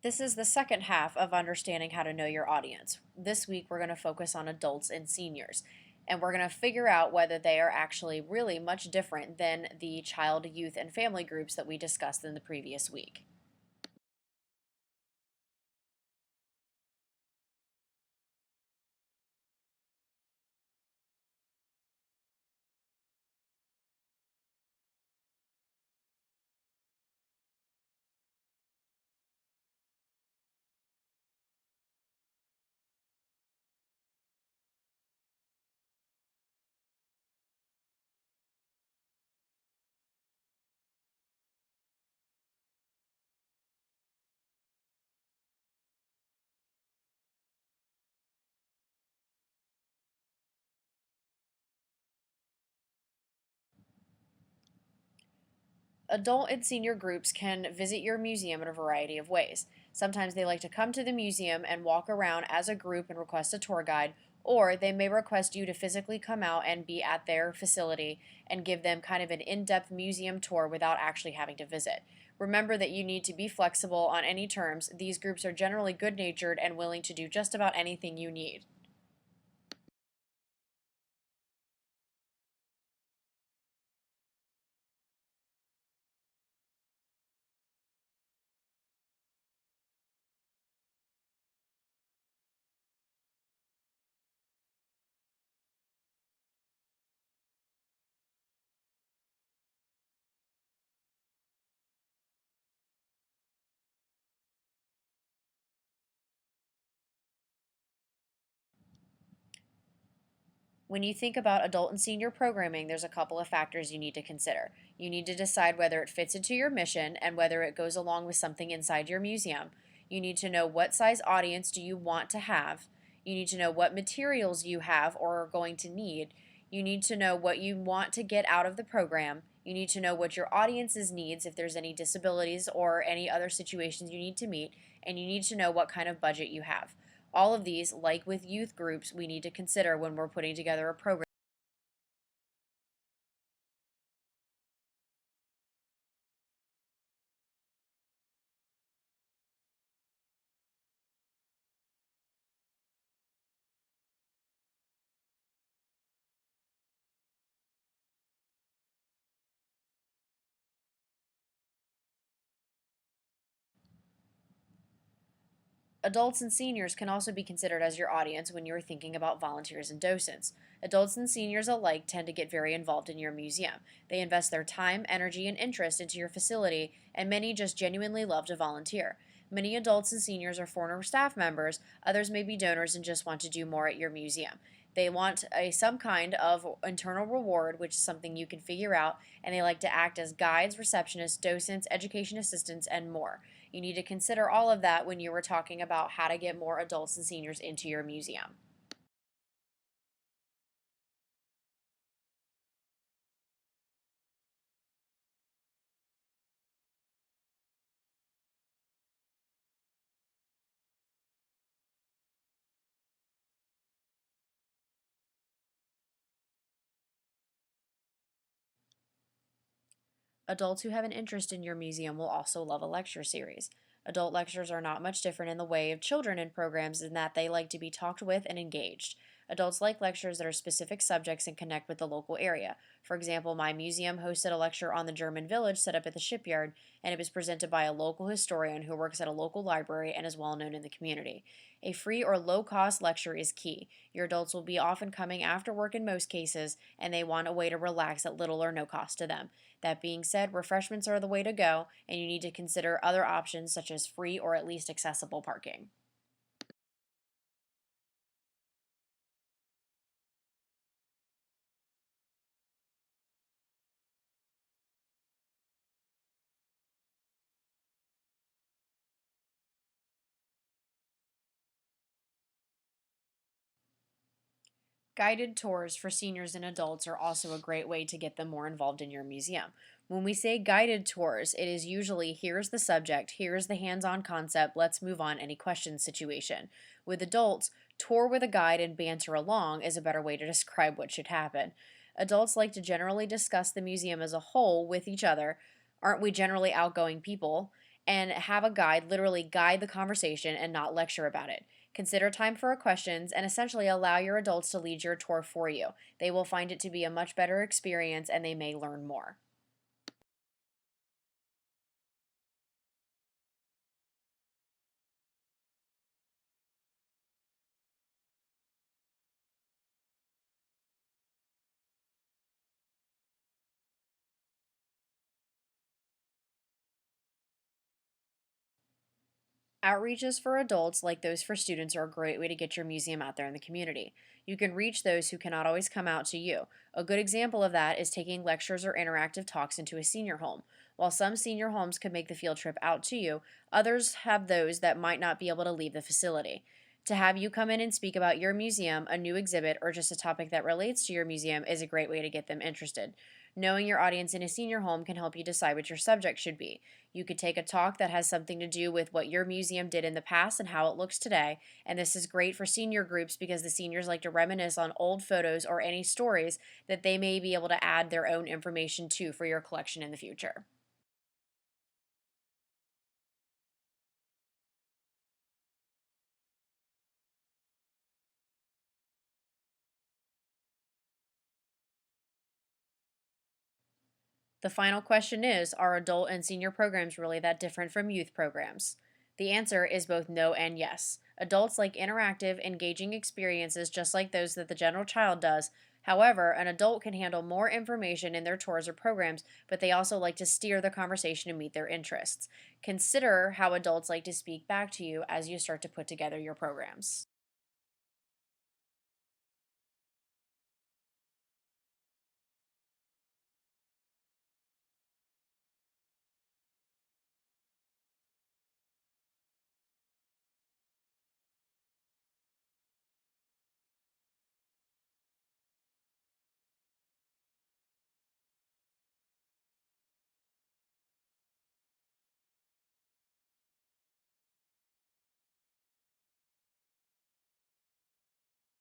This is the second half of understanding how to know your audience. This week, we're going to focus on adults and seniors, and we're going to figure out whether they are actually really much different than the child, youth, and family groups that we discussed in the previous week. Adult and senior groups can visit your museum in a variety of ways. Sometimes they like to come to the museum and walk around as a group and request a tour guide, or they may request you to physically come out and be at their facility and give them kind of an in depth museum tour without actually having to visit. Remember that you need to be flexible on any terms. These groups are generally good natured and willing to do just about anything you need. When you think about adult and senior programming, there's a couple of factors you need to consider. You need to decide whether it fits into your mission and whether it goes along with something inside your museum. You need to know what size audience do you want to have. You need to know what materials you have or are going to need. You need to know what you want to get out of the program. You need to know what your audience's needs, if there's any disabilities or any other situations you need to meet, and you need to know what kind of budget you have. All of these, like with youth groups, we need to consider when we're putting together a program. Adults and seniors can also be considered as your audience when you're thinking about volunteers and docents. Adults and seniors alike tend to get very involved in your museum. They invest their time, energy, and interest into your facility, and many just genuinely love to volunteer. Many adults and seniors are former staff members, others may be donors and just want to do more at your museum. They want some kind of internal reward, which is something you can figure out, and they like to act as guides, receptionists, docents, education assistants, and more. You need to consider all of that when you were talking about how to get more adults and seniors into your museum. Adults who have an interest in your museum will also love a lecture series. Adult lectures are not much different in the way of children in programs in that they like to be talked with and engaged. Adults like lectures that are specific subjects and connect with the local area. For example, my museum hosted a lecture on the German village set up at the shipyard, and it was presented by a local historian who works at a local library and is well known in the community. A free or low cost lecture is key. Your adults will be often coming after work in most cases, and they want a way to relax at little or no cost to them. That being said, refreshments are the way to go, and you need to consider other options such as free or at least accessible parking. Guided tours for seniors and adults are also a great way to get them more involved in your museum. When we say guided tours, it is usually here's the subject, here's the hands on concept, let's move on, any questions situation. With adults, tour with a guide and banter along is a better way to describe what should happen. Adults like to generally discuss the museum as a whole with each other. Aren't we generally outgoing people? and have a guide literally guide the conversation and not lecture about it. Consider time for questions and essentially allow your adults to lead your tour for you. They will find it to be a much better experience and they may learn more. Outreaches for adults, like those for students, are a great way to get your museum out there in the community. You can reach those who cannot always come out to you. A good example of that is taking lectures or interactive talks into a senior home. While some senior homes could make the field trip out to you, others have those that might not be able to leave the facility. To have you come in and speak about your museum, a new exhibit, or just a topic that relates to your museum is a great way to get them interested. Knowing your audience in a senior home can help you decide what your subject should be. You could take a talk that has something to do with what your museum did in the past and how it looks today. And this is great for senior groups because the seniors like to reminisce on old photos or any stories that they may be able to add their own information to for your collection in the future. The final question is: are adult and senior programs really that different from youth programs? The answer is both no and yes. Adults like interactive, engaging experiences just like those that the general child does. However, an adult can handle more information in their tours or programs, but they also like to steer the conversation to meet their interests. Consider how adults like to speak back to you as you start to put together your programs.